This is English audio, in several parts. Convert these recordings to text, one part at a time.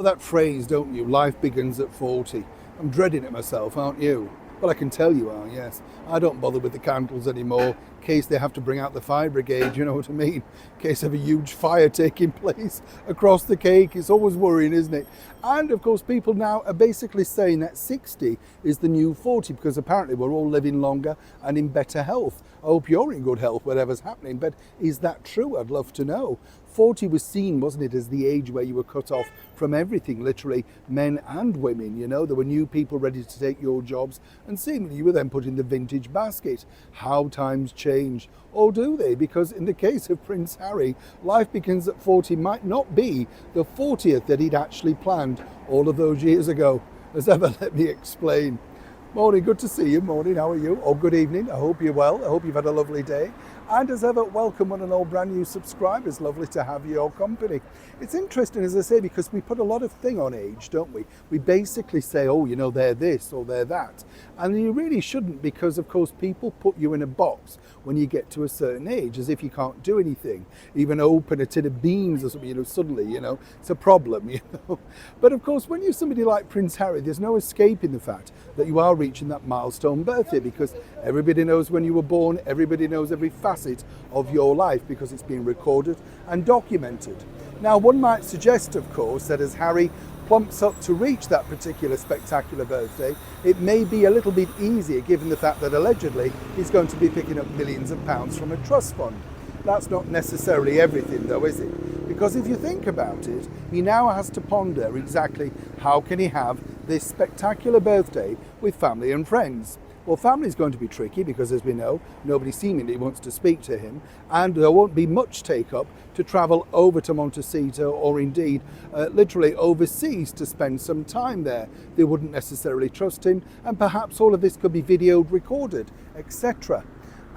That phrase, don't you? Life begins at 40. I'm dreading it myself, aren't you? Well, I can tell you are, yes. I don't bother with the candles anymore, in case they have to bring out the fire brigade, you know what I mean? In case of a huge fire taking place across the cake. It's always worrying, isn't it? And of course, people now are basically saying that 60 is the new 40, because apparently we're all living longer and in better health. I hope you're in good health, whatever's happening, but is that true? I'd love to know. 40 was seen, wasn't it, as the age where you were cut off from everything, literally men and women, you know. There were new people ready to take your jobs, and seemingly you were then put in the vintage basket. How times change, or do they? Because in the case of Prince Harry, life begins at 40 might not be the 40th that he'd actually planned all of those years ago. As ever, let me explain. Morning, good to see you. Morning, how are you? Or good evening, I hope you're well. I hope you've had a lovely day. And as ever, welcome one and all brand new subscribers. Lovely to have your company. It's interesting, as I say, because we put a lot of thing on age, don't we? We basically say, oh, you know, they're this or they're that. And you really shouldn't, because of course people put you in a box when you get to a certain age, as if you can't do anything. Even open a tin of beans or something, you know, suddenly, you know, it's a problem, you know. But of course, when you're somebody like Prince Harry, there's no escaping the fact that you are reaching that milestone birthday, because everybody knows when you were born, everybody knows every facet of your life, because it's been recorded and documented. Now, one might suggest, of course, that as Harry plumps up to reach that particular spectacular birthday, it may be a little bit easier, given the fact that allegedly he's going to be picking up millions of pounds from a trust fund. That's not necessarily everything, though, is it? Because if you think about it, he now has to ponder exactly how can he have this spectacular birthday with family and friends. Well, family is going to be tricky because, as we know, nobody seemingly wants to speak to him, and there won't be much take-up to travel over to Montecito or indeed literally overseas to spend some time there. They wouldn't necessarily trust him, and perhaps all of this could be videoed, recorded, etc.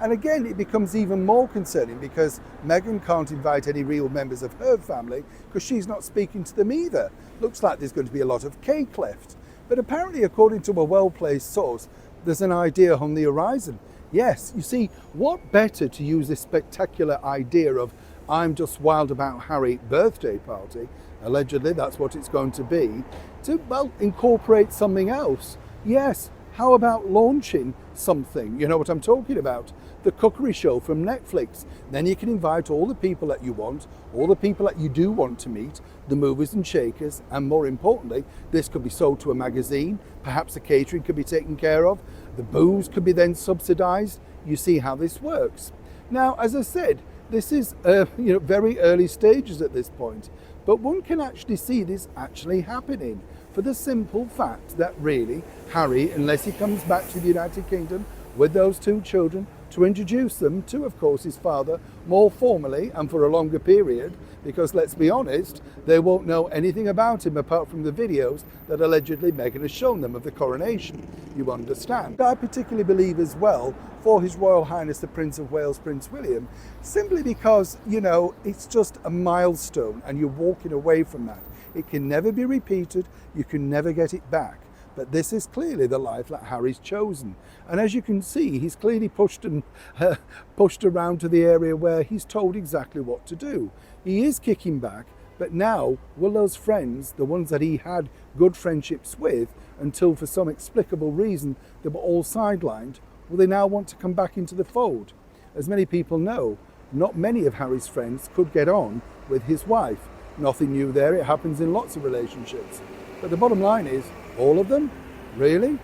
And again, it becomes even more concerning because Meghan can't invite any real members of her family because she's not speaking to them either. Looks like there's going to be a lot of cake left. But apparently, according to a well-placed source, there's an idea on the horizon. Yes, you see, what better to use this spectacular idea of I'm just wild about Harry birthday party, allegedly that's what it's going to be, to, well, incorporate something else. Yes, how about launching something? You know what I'm talking about? The cookery show from Netflix. Then you can invite all the people that you want, all the people that you do want to meet, the movers and shakers, and more importantly, this could be sold to a magazine, perhaps the catering could be taken care of, the booze could be then subsidised. You see how this works. Now, as I said, this is very early stages at this point, but one can actually see this actually happening, for the simple fact that really Harry, unless he comes back to the United Kingdom with those two children, to introduce them to, of course, his father more formally and for a longer period, because let's be honest, they won't know anything about him apart from the videos that allegedly Meghan has shown them of the coronation. You understand? I particularly believe as well for His Royal Highness the Prince of Wales, Prince William, simply because, you know, it's just a milestone and you're walking away from that. It can never be repeated, you can never get it back. But this is clearly the life that Harry's chosen. And as you can see, he's clearly pushed around to the area where he's told exactly what to do. He is kicking back, but now will those friends, the ones that he had good friendships with, until for some explicable reason they were all sidelined, will they now want to come back into the fold? As many people know, not many of Harry's friends could get on with his wife. Nothing new there, it happens in lots of relationships. But the bottom line is, all of them? Really?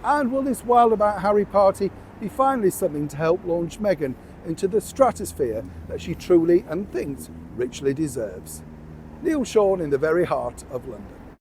And will this wild about Harry party be finally something to help launch Meghan into the stratosphere that she truly and thinks richly deserves? Neil Sean in the very heart of London.